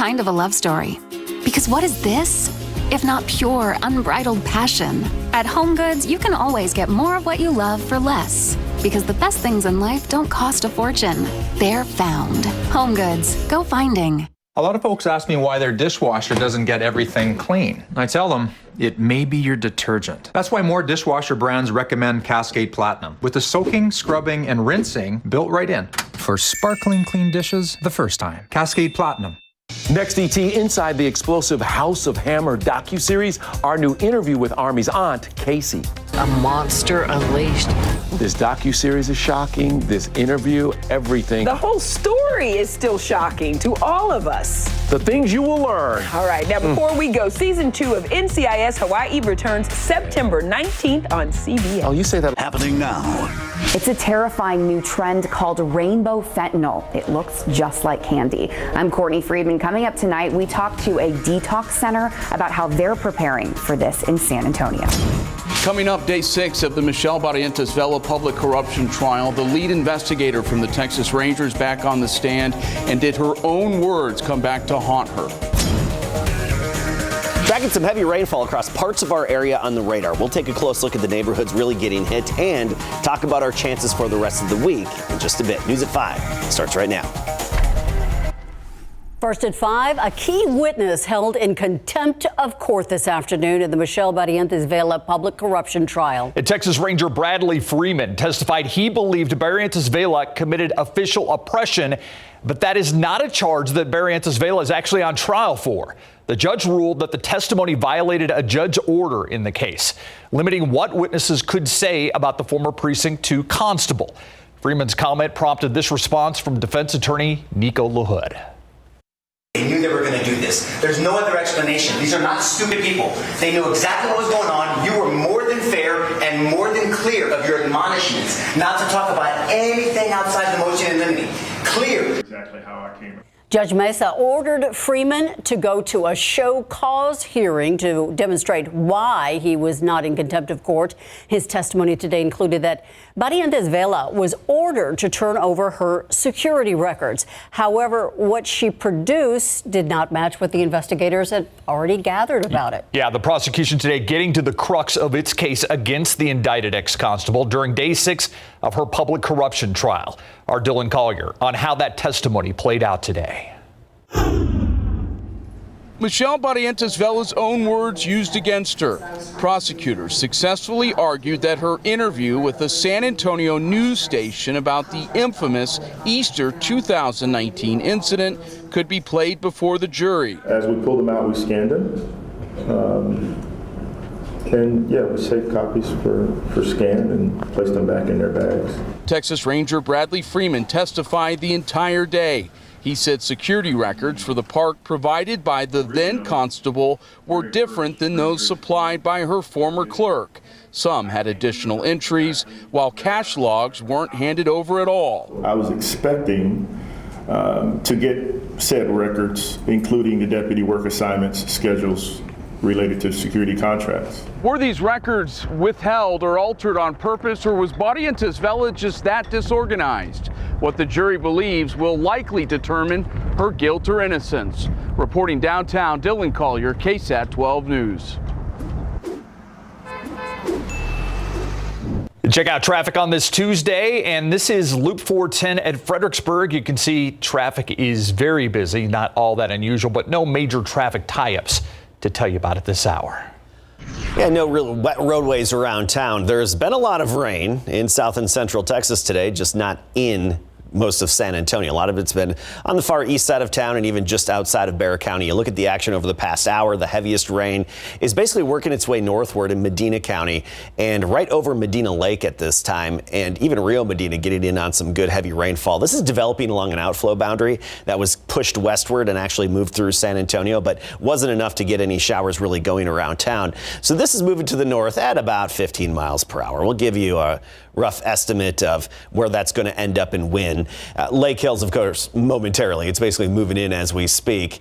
kind of a love story. Because what is this if not pure, unbridled passion? At HomeGoods, you can always get more of what you love for less. Because the best things in life don't cost a fortune. They're found. HomeGoods. Go finding. A lot of folks ask me why their dishwasher doesn't get everything clean. I tell them, it may be your detergent. That's why more dishwasher brands recommend KSAT Platinum, with the soaking, scrubbing, and rinsing built right in. For sparkling clean dishes the first time. KSAT Platinum. Next, ET, inside the explosive House of Hammer docuseries, our new interview with Army's aunt, Casey. A monster unleashed. This docuseries is shocking, this interview, everything. The whole story is still shocking to all of us. The things you will learn. All right, now before we go, season 2 of NCIS Hawaii returns September 19th on CBS. Oh, you say that. Happening now. It's a terrifying new trend called rainbow fentanyl. It looks just like candy. I'm Courtney Friedman. Coming up tonight, we talk to a detox center about how they're preparing for this in San Antonio. Coming up, day 6 of the Michelle Barrios Vela public corruption trial. The lead investigator from the Texas Rangers back on the stand, and did her own words come back to haunt her? Tracking some heavy rainfall across parts of our area on the radar. We'll take a close look at the neighborhoods really getting hit and talk about our chances for the rest of the week in just a bit. News at 5 starts right now. First at 5, a key witness held in contempt of court this afternoon in the Michelle Barrios Vela public corruption trial. Texas Ranger Bradley Freeman testified he believed Barrios Vela committed official oppression, but that is not a charge that Barrios Vela is actually on trial for. The judge ruled that the testimony violated a judge order in the case, limiting what witnesses could say about the former Precinct 2 constable. Freeman's comment prompted this response from defense attorney Nico LaHood. They knew they were going to do this. There's no other explanation. These are not stupid people. They knew exactly what was going on. You were more than fair and more than clear of your admonishments not to talk about anything outside the motion in limine. Clear. Exactly how I came. Judge Mesa ordered Freeman to go to a show cause hearing to demonstrate why he was not in contempt of court. His testimony today included that Barrios Vela was ordered to turn over her security records. However, what she produced did not match what the investigators had already gathered about it. Yeah, the prosecution today getting to the crux of its case against the indicted ex-constable during day 6 of her public corruption trial. Our Dylan Collier on how that testimony played out today. Michelle Barrios Vela's own words used against her. Prosecutors successfully argued that her interview with the San Antonio news station about the infamous Easter 2019 incident could be played before the jury. As we pulled them out, we scanned them. And yeah, we saved copies for scan and placed them back in their bags. Texas Ranger Bradley Freeman testified the entire day. He said security records for the park provided by the then constable were different than those supplied by her former clerk. Some had additional entries, while cash logs weren't handed over at all. I was expecting to get said records, including the deputy work assignments, schedules related to security contracts. Were these records withheld or altered on purpose, or was Barrios Vela just that disorganized? What the jury believes will likely determine her guilt or innocence. Reporting downtown, Dylan Collier, KSAT 12 News. Check out traffic on this Tuesday, and this is Loop 410 at Fredericksburg. You can see traffic is very busy, not all that unusual, but no major traffic tie-ups to tell you about at this hour. Yeah, no real wet roadways around town. There's been a lot of rain in south and central Texas today, just not in most of San Antonio. A lot of it's been on the far east side of town and even just outside of Bexar County. You look at the action over the past hour, the heaviest rain is basically working its way northward in Medina County and right over Medina Lake at this time, and even Rio Medina getting in on some good heavy rainfall. This is developing along an outflow boundary that was pushed westward and actually moved through San Antonio, but wasn't enough to get any showers really going around town. So this is moving to the north at about 15 miles per hour. We'll give you a rough estimate of where that's going to end up in wind in. Lake Hills, of course, momentarily. It's basically moving in as we speak.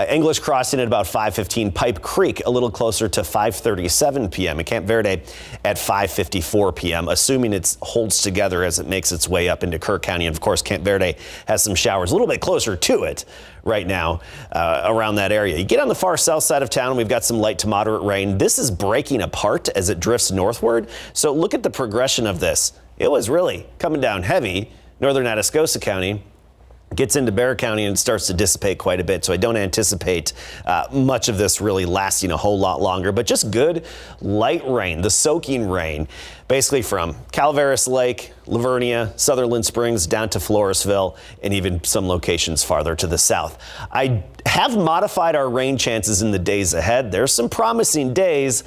English crossing at about 5:15. Pipe Creek a little closer to 5:37 p.m. And Camp Verde at 5:54 p.m., assuming it holds together as it makes its way up into Kirk County. And of course, Camp Verde has some showers a little bit closer to it right now around that area. You get on the far south side of town, we've got some light to moderate rain. This is breaking apart as it drifts northward. So look at the progression of this. It was really coming down heavy. Northern Atascosa County gets into Bexar County and it starts to dissipate quite a bit. So I don't anticipate much of this really lasting a whole lot longer, but just good light rain, the soaking rain, basically from Calaveras Lake, Lavernia, Sutherland Springs, down to Floresville, and even some locations farther to the south. I have modified our rain chances in the days ahead. There's some promising days.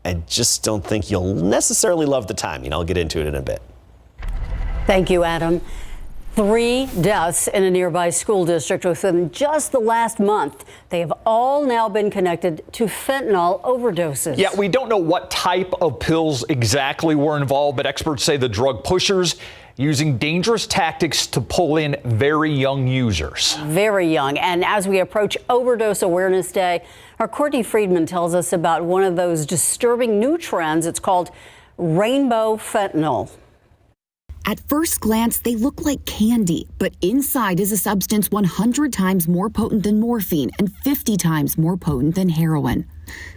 I just don't think you'll necessarily love the timing. I'll get into it in a bit. Thank you, Adam. 3 deaths in a nearby school district within just the last month. They have all now been connected to fentanyl overdoses. Yeah, we don't know what type of pills exactly were involved, but experts say the drug pushers using dangerous tactics to pull in very young users. Very young. And as we approach Overdose Awareness Day, our Courtney Friedman tells us about one of those disturbing new trends. It's called rainbow fentanyl. At first glance, they look like candy, but inside is a substance 100 times more potent than morphine and 50 times more potent than heroin.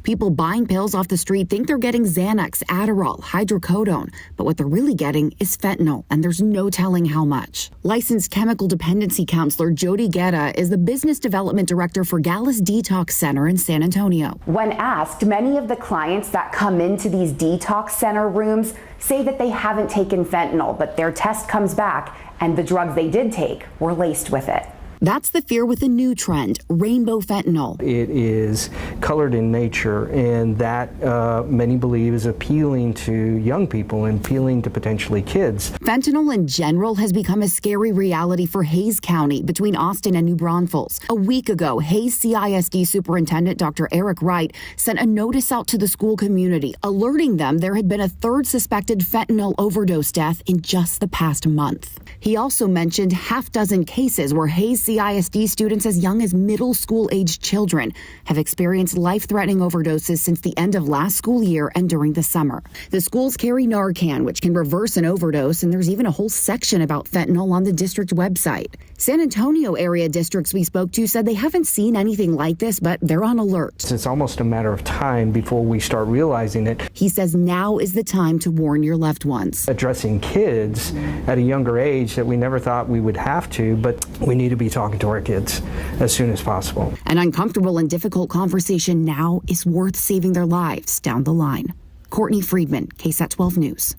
People buying pills off the street think they're getting Xanax, Adderall, hydrocodone, but what they're really getting is fentanyl, and there's no telling how much. Licensed chemical dependency counselor Jody Guetta is the business development director for Gallus Detox Center in San Antonio. When asked, many of the clients that come into these detox center rooms say that they haven't taken fentanyl, but their test comes back and the drugs they did take were laced with it. That's the fear with a new trend, rainbow fentanyl. It is colored in nature, and that many believe is appealing to young people and appealing to potentially kids. Fentanyl in general has become a scary reality for Hays County between Austin and New Braunfels. A week ago, Hays CISD Superintendent Dr. Eric Wright sent a notice out to the school community, alerting them there had been a third suspected fentanyl overdose death in just the past month. He also mentioned half dozen cases where Hays CISD students as young as middle school-aged children have experienced life-threatening overdoses since the end of last school year and during the summer. The schools carry Narcan, which can reverse an overdose, and there's even a whole section about fentanyl on the district website. San Antonio area districts we spoke to said they haven't seen anything like this, but they're on alert. It's almost a matter of time before we start realizing it. He says now is the time to warn your loved ones. Addressing kids at a younger age that we never thought we would have to, but we need to be talking to our kids as soon as possible. An uncomfortable and difficult conversation now is worth saving their lives down the line. Courtney Friedman, KSAT 12 News.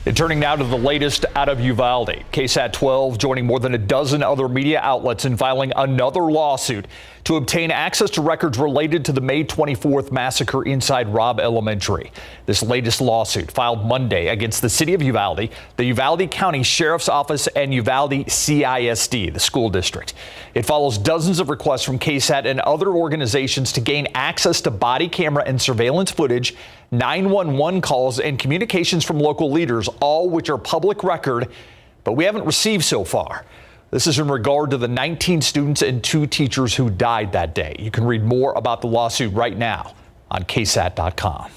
And turning now to the latest out of Uvalde. KSAT 12 joining more than a dozen other media outlets in filing another lawsuit to obtain access to records related to the May 24th massacre inside Robb Elementary. This latest lawsuit filed Monday against the city of Uvalde, the Uvalde County Sheriff's Office, and Uvalde CISD, the school district. It follows dozens of requests from KSAT and other organizations to gain access to body camera and surveillance footage, 911 calls, and communications from local leaders, all which are public record, but we haven't received so far. This is in regard to the 19 students and 2 teachers who died that day. You can read more about the lawsuit right now on KSAT.com.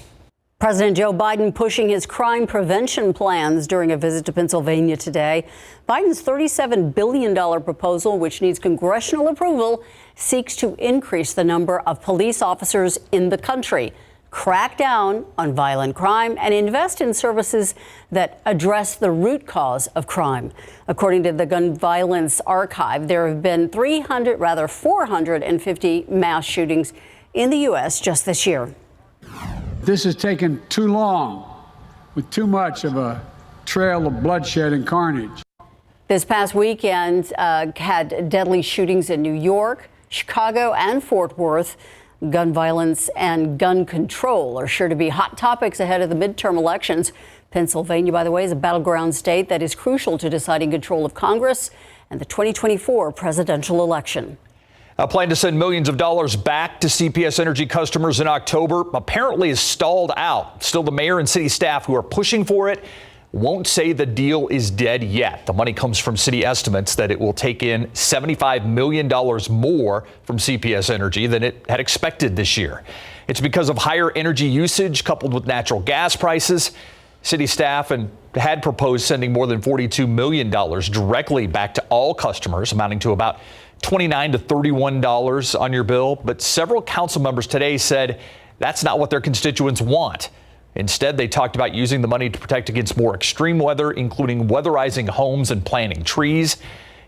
President Joe Biden pushing his crime prevention plans during a visit to Pennsylvania today. Biden's $37 billion proposal, which needs congressional approval, seeks to increase the number of police officers in the country, crack down on violent crime, and invest in services that address the root cause of crime. According to the Gun Violence Archive, there have been 450 mass shootings in the U.S. just this year. This has taken too long, with too much of a trail of bloodshed and carnage. This past weekend had deadly shootings in New York, Chicago, and Fort Worth. Gun violence and gun control are sure to be hot topics ahead of the midterm elections. Pennsylvania, by the way, is a battleground state that is crucial to deciding control of Congress and the 2024 presidential election. A plan to send millions of dollars back to CPS Energy customers in October apparently is stalled out. Still, the mayor and city staff who are pushing for it won't say the deal is dead yet. The money comes from city estimates that it will take in $75 million more from CPS Energy than it had expected this year. It's because of higher energy usage coupled with natural gas prices. City staff had proposed sending more than $42 million directly back to all customers, amounting to about $29 to $31 on your bill. But several council members today said that's not what their constituents want. Instead, they talked about using the money to protect against more extreme weather, including weatherizing homes and planting trees.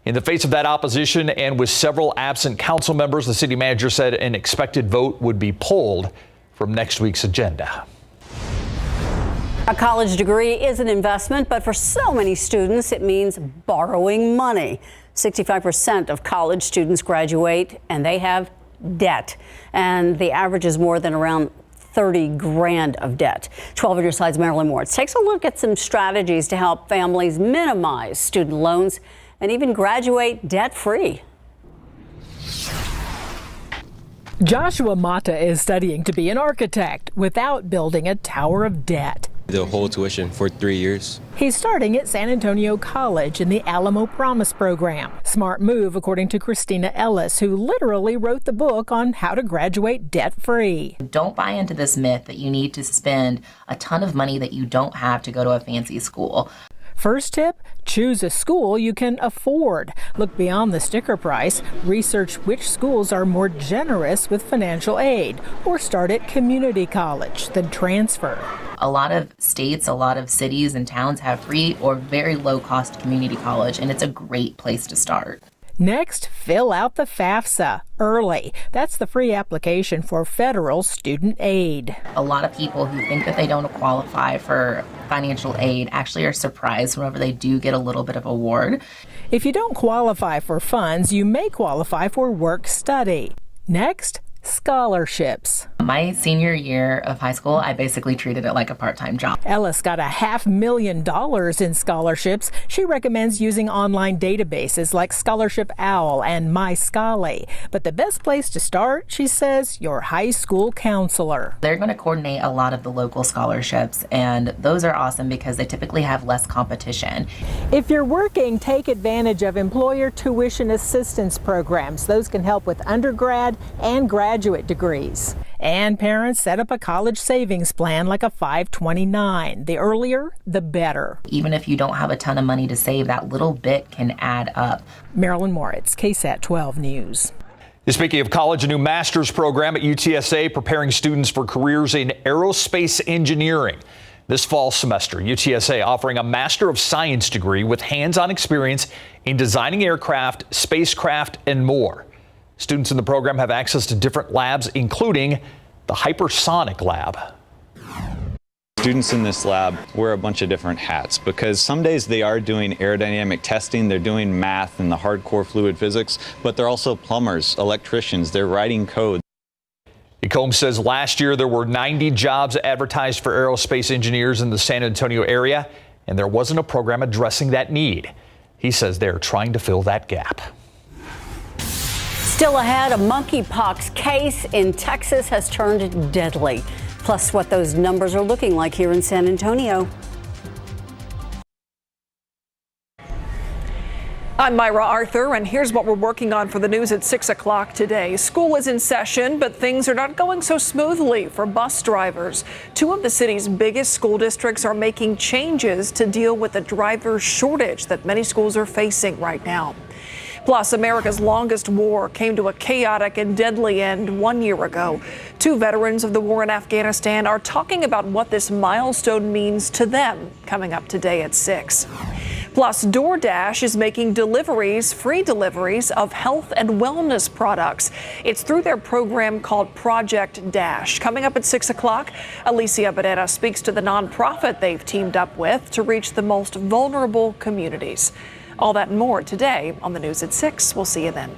In the face of that opposition and with several absent council members, the city manager said an expected vote would be pulled from next week's agenda. A college degree is an investment, but for so many students, it means borrowing money. 65% of college students graduate and they have debt, and the average is more than around 30 grand of debt. 12 on your side's Marilyn Moritz takes a look at some strategies to help families minimize student loans and even graduate debt-free. Joshua Mata is studying to be an architect without building a tower of debt. The whole tuition for 3 years. He's starting at San Antonio College in the Alamo Promise program. Smart move, according to Christina Ellis, who literally wrote the book on how to graduate debt-free. Don't buy into this myth that you need to spend a ton of money that you don't have to go to a fancy school. First tip, choose a school you can afford. Look beyond the sticker price. Research which schools are more generous with financial aid, or start at community college, then transfer. A lot of states, a lot of cities and towns have free or very low cost community college, and it's a great place to start. Next, fill out the FAFSA early. That's the free application for federal student aid. A lot of people who think that they don't qualify for financial aid actually are surprised whenever they do get a little bit of award. If you don't qualify for funds, you may qualify for work study. Next, scholarships. My senior year of high school, I basically treated it like a part-time job. Ellis got $500,000 in scholarships. She recommends using online databases like Scholarship Owl and MyScholly. But the best place to start, she says, your high school counselor. They're going to coordinate a lot of the local scholarships, and those are awesome because they typically have less competition. If you're working, take advantage of employer tuition assistance programs. Those can help with undergrad and graduate degrees. And parents, set up a college savings plan like a 529. The earlier, the better. Even if you don't have a ton of money to save, that little bit can add up. Marilyn Moritz, KSAT 12 News. Speaking of college, a new master's program at UTSA preparing students for careers in aerospace engineering. This fall semester, UTSA offering a Master of Science degree with hands-on experience in designing aircraft, spacecraft, and more. Students in the program have access to different labs, including the hypersonic lab. Students in this lab wear a bunch of different hats because some days they are doing aerodynamic testing, they're doing math and the hardcore fluid physics, but they're also plumbers, electricians, they're writing code. Combs says last year there were 90 jobs advertised for aerospace engineers in the San Antonio area, and there wasn't a program addressing that need. He says they're trying to fill that gap. Still ahead, a monkeypox case in Texas has turned deadly. Plus, what those numbers are looking like here in San Antonio. I'm Myra Arthur, and here's what we're working on for the news at 6 o'clock today. School is in session, but things are not going so smoothly for bus drivers. Two of the city's biggest school districts are making changes to deal with the driver shortage that many schools are facing right now. Plus, America's longest war came to a chaotic and deadly end 1 year ago. Two veterans of the war in Afghanistan are talking about what this milestone means to them, coming up today at 6. Plus, DoorDash is making free deliveries of health and wellness products. It's through their program called Project Dash. Coming up at 6 o'clock, Alicia Barrera speaks to the nonprofit they've teamed up with to reach the most vulnerable communities. All that and more today on the news at 6. We'll see you then.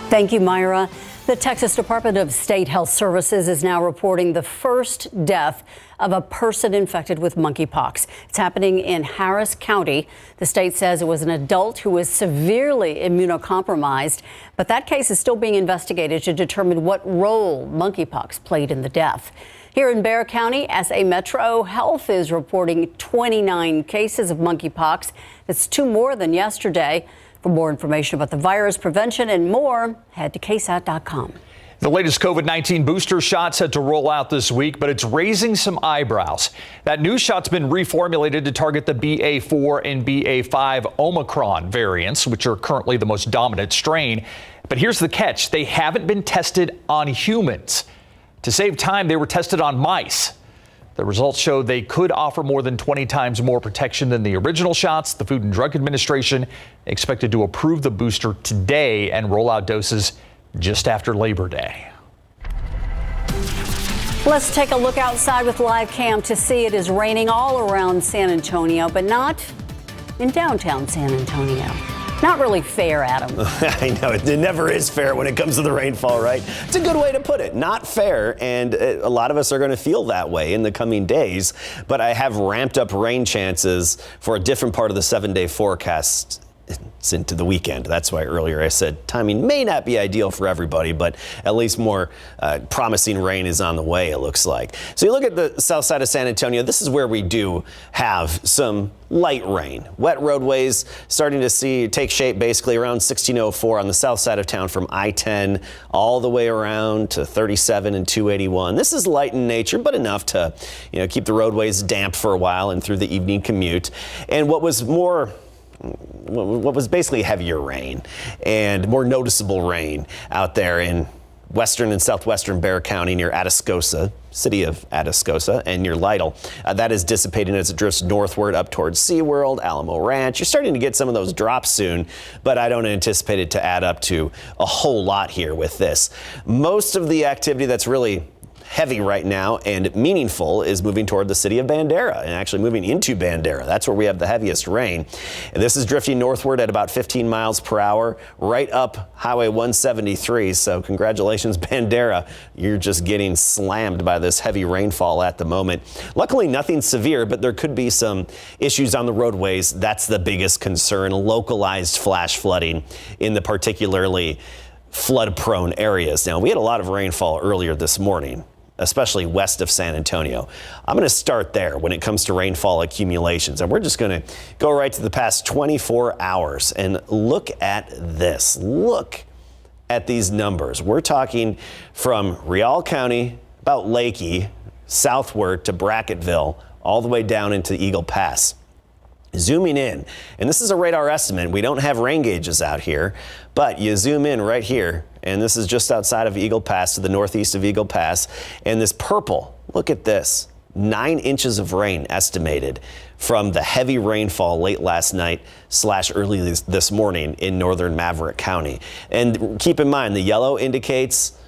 Thank you, Myra. The Texas Department of State Health Services is now reporting the first death of a person infected with monkeypox. It's happening in Harris County. The state says it was an adult who was severely immunocompromised, but that case is still being investigated to determine what role monkeypox played in the death. Here in Bexar County, SA Metro Health is reporting 29 cases of monkeypox. That's 2 more than yesterday. For more information about the virus, prevention, and more, head to KSAT.com. The latest COVID-19 booster shot set to roll out this week, but it's raising some eyebrows. That new shot's been reformulated to target the BA4 and BA5 Omicron variants, which are currently the most dominant strain. But here's the catch. They haven't been tested on humans. To save time, they were tested on mice. The results show they could offer more than 20 times more protection than the original shots. The Food and Drug Administration expected to approve the booster today and roll out doses just after Labor Day. Let's take a look outside with live cam to see it is raining all around San Antonio, but not in downtown San Antonio. Not really fair, Adam. I know, it never is fair when it comes to the rainfall, right? It's a good way to put it. Not fair, and a lot of us are going to feel that way in the coming days, but I have ramped up rain chances for a different part of the 7-day forecast. It's into the weekend. That's why earlier I said timing may not be ideal for everybody, but at least more promising rain is on the way, it looks like. So you look at the south side of San Antonio, this is where we do have some light rain. Wet roadways starting to take shape basically around 1604 on the south side of town from I-10 all the way around to 37 and 281. This is light in nature, but enough to, keep the roadways damp for a while and through the evening commute. And what was basically heavier rain and more noticeable rain out there in western and southwestern Bexar County near Atascosa, city of Atascosa, and near Lytle. That is dissipating as it drifts northward up towards SeaWorld, Alamo Ranch. You're starting to get some of those drops soon, but I don't anticipate it to add up to a whole lot here with this. Most of the activity that's really heavy right now and meaningful is moving toward the city of Bandera and actually moving into Bandera. That's where we have the heaviest rain. And this is drifting northward at about 15 miles per hour right up Highway 173. So congratulations, Bandera. You're just getting slammed by this heavy rainfall at the moment. Luckily, nothing severe, but there could be some issues on the roadways. That's the biggest concern, localized flash flooding in the particularly flood-prone areas. Now, we had a lot of rainfall earlier this morning, especially west of San Antonio. I'm going to start there when it comes to rainfall accumulations. And we're just going to go right to the past 24 hours and look at this. Look at these numbers. We're talking from Real County, about Lakey, southward to Brackettville, all the way down into Eagle Pass. Zooming in, and this is a radar estimate. We don't have rain gauges out here, but you zoom in right here, and this is just outside of Eagle Pass, to the northeast of Eagle Pass. And this purple, look at this, 9 inches of rain estimated from the heavy rainfall late last night / early this morning in northern Maverick County. And keep in mind, the yellow indicates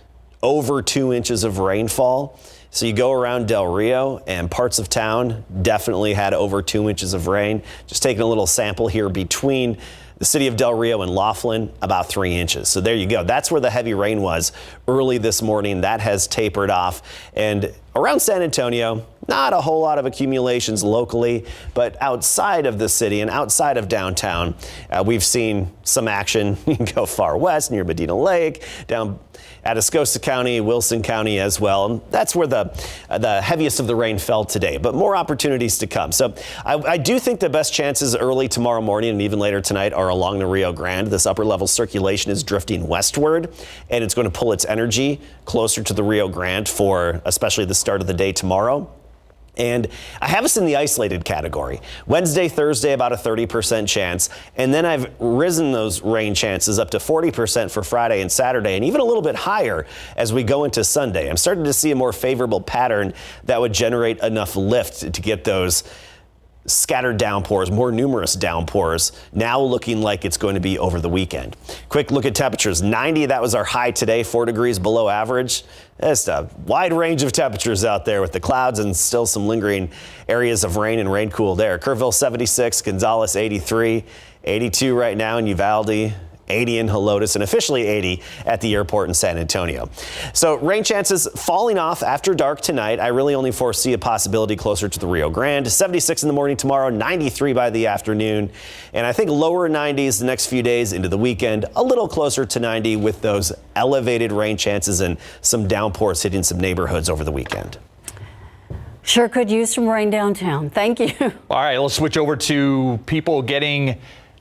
over 2 inches of rainfall. So you go around Del Rio and parts of town definitely had over 2 inches of rain. Just taking a little sample here between the city of Del Rio and Laughlin, about 3 inches. So there you go. That's where the heavy rain was early this morning. That has tapered off. And around San Antonio, not a whole lot of accumulations locally, but outside of the city and outside of downtown, we've seen some action. You can go far west near Medina Lake, down Atascosa County, Wilson County as well. And that's where the heaviest of the rain fell today, but more opportunities to come. So I do think the best chances early tomorrow morning and even later tonight are along the Rio Grande. This upper level circulation is drifting westward, and it's going to pull its energy closer to the Rio Grande for especially the start of the day tomorrow. And I have us in the isolated category. Wednesday, Thursday, about a 30% chance. And then I've risen those rain chances up to 40% for Friday and Saturday, and even a little bit higher as we go into Sunday. I'm starting to see a more favorable pattern that would generate enough lift to get those scattered downpours, more numerous downpours, now looking like it's going to be over the weekend. Quick look at temperatures. 90, that was our high today, 4 degrees below average. Just a wide range of temperatures out there with the clouds and still some lingering areas of rain and rain cooled air. Kerrville 76, Gonzales 83, 82 right now in Uvalde, 80 in Helotes, and officially 80 at the airport in San Antonio. So rain chances falling off after dark tonight. I really only foresee a possibility closer to the Rio Grande. 76 in the morning tomorrow, 93 by the afternoon, and I think lower 90s the next few days into the weekend, a little closer to 90 with those elevated rain chances and some downpours hitting some neighborhoods over the weekend. Sure could use some rain downtown. Thank you. All right, let's switch over to people getting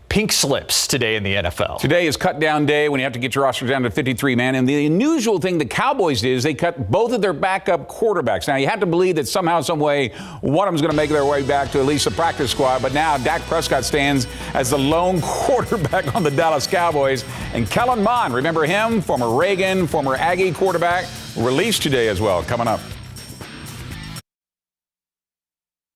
pink slips today in the NFL. Today is cut down day when you have to get your roster down to 53 man. And the unusual thing the Cowboys did is they cut both of their backup quarterbacks. Now you have to believe that somehow, some way, one of them is going to make their way back to at least the practice squad. But now Dak Prescott stands as the lone quarterback on the Dallas Cowboys. And Kellen Mond, remember him? Former Reagan, former Aggie quarterback, released today as well. Coming up.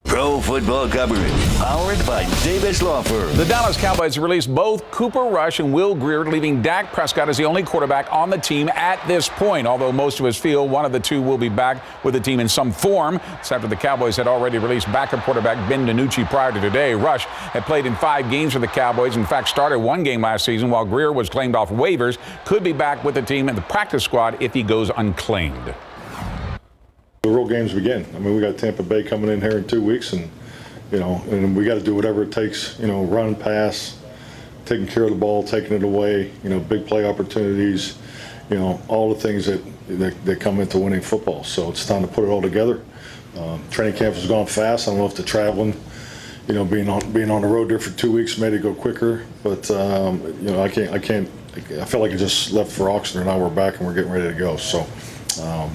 Pro football coverage, powered by Davis Law Firm. The Dallas Cowboys released both Cooper Rush and Will Grier, leaving Dak Prescott as the only quarterback on the team at this point, although most of us feel one of the two will be back with the team in some form. It's after the Cowboys had already released backup quarterback Ben DiNucci prior to today. Rush had played in 5 games for the Cowboys, in fact started 1 game last season, while Grier was claimed off waivers, could be back with the team in the practice squad if he goes unclaimed. The real games begin. I mean, we got Tampa Bay coming in here in 2 weeks, and we got to do whatever it takes. Run, pass, taking care of the ball, taking it away. Big play opportunities. All the things that come into winning football. So it's time to put it all together. Training camp has gone fast. I don't know if the traveling, being on the road there for 2 weeks made it go quicker. But I can't. I feel like it just left for Oxnard, and now we're back and we're getting ready to go. So.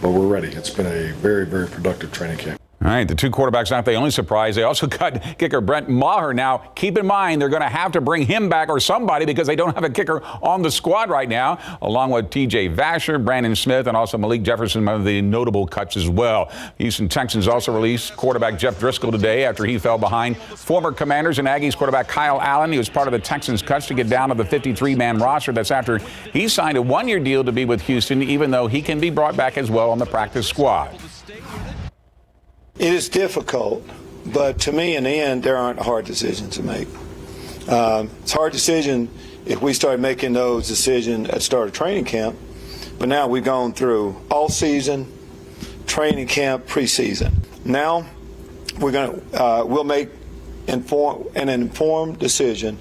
But we're ready. It's been a very, very productive training camp. All right, the two quarterbacks aren't the only surprise. They also cut kicker Brent Maher. Now, keep in mind, they're going to have to bring him back or somebody because they don't have a kicker on the squad right now, along with T.J. Vasher, Brandon Smith, and also Malik Jefferson, one of the notable cuts as well. Houston Texans also released quarterback Jeff Driscoll today after he fell behind former Commanders and Aggies quarterback Kyle Allen. He was part of the Texans' cuts to get down to the 53-man roster. That's after he signed a 1-year deal to be with Houston, even though he can be brought back as well on the practice squad. It is difficult, but to me, in the end, there aren't hard decisions to make. It's a hard decision if we start making those decisions at the start of training camp, but now we've gone through all season, training camp, preseason. Now we'll make an informed decision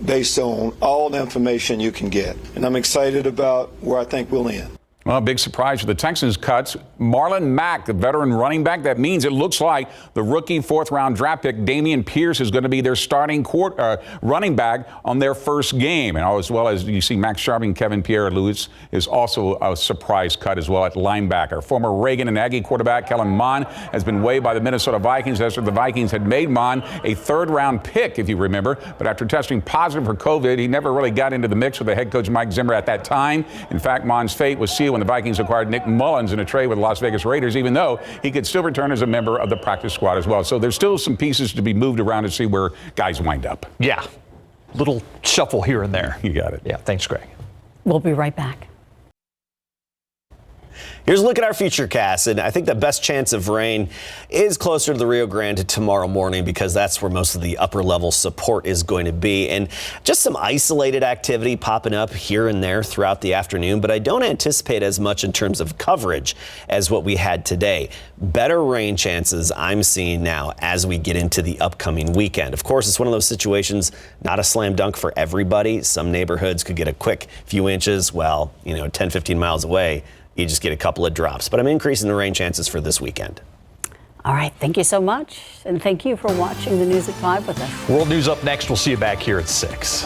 based on all the information you can get, and I'm excited about where I think we'll end. Well, big surprise for the Texans cuts. Marlon Mack, the veteran running back. That means it looks like the rookie 4th-round draft pick, Damian Pierce, is going to be their starting running back on their first game. And as well as you see Max Sharping, Kevin Pierre-Louis is also a surprise cut as well at linebacker. Former Reagan and Aggie quarterback Kellen Mond has been waived by the Minnesota Vikings after the Vikings had made Mond a 3rd-round pick, if you remember. But after testing positive for COVID, he never really got into the mix with the head coach Mike Zimmer at that time. In fact, Mond's fate was sealed when the Vikings acquired Nick Mullins in a trade with the Las Vegas Raiders, even though he could still return as a member of the practice squad as well. So there's still some pieces to be moved around to see where guys wind up. Yeah, little shuffle here and there. You got it. Yeah, thanks, Greg. We'll be right back. Here's a look at our futurecast, and I think the best chance of rain is closer to the Rio Grande tomorrow morning because that's where most of the upper level support is going to be. And just some isolated activity popping up here and there throughout the afternoon, but I don't anticipate as much in terms of coverage as what we had today. Better rain chances I'm seeing now as we get into the upcoming weekend. Of course, it's one of those situations, not a slam dunk for everybody. Some neighborhoods could get a quick few inches, 10, 15 miles away. You just get a couple of drops. But I'm increasing the rain chances for this weekend. All right. Thank you so much. And thank you for watching the News at 5 with us. World News up next. We'll see you back here at 6.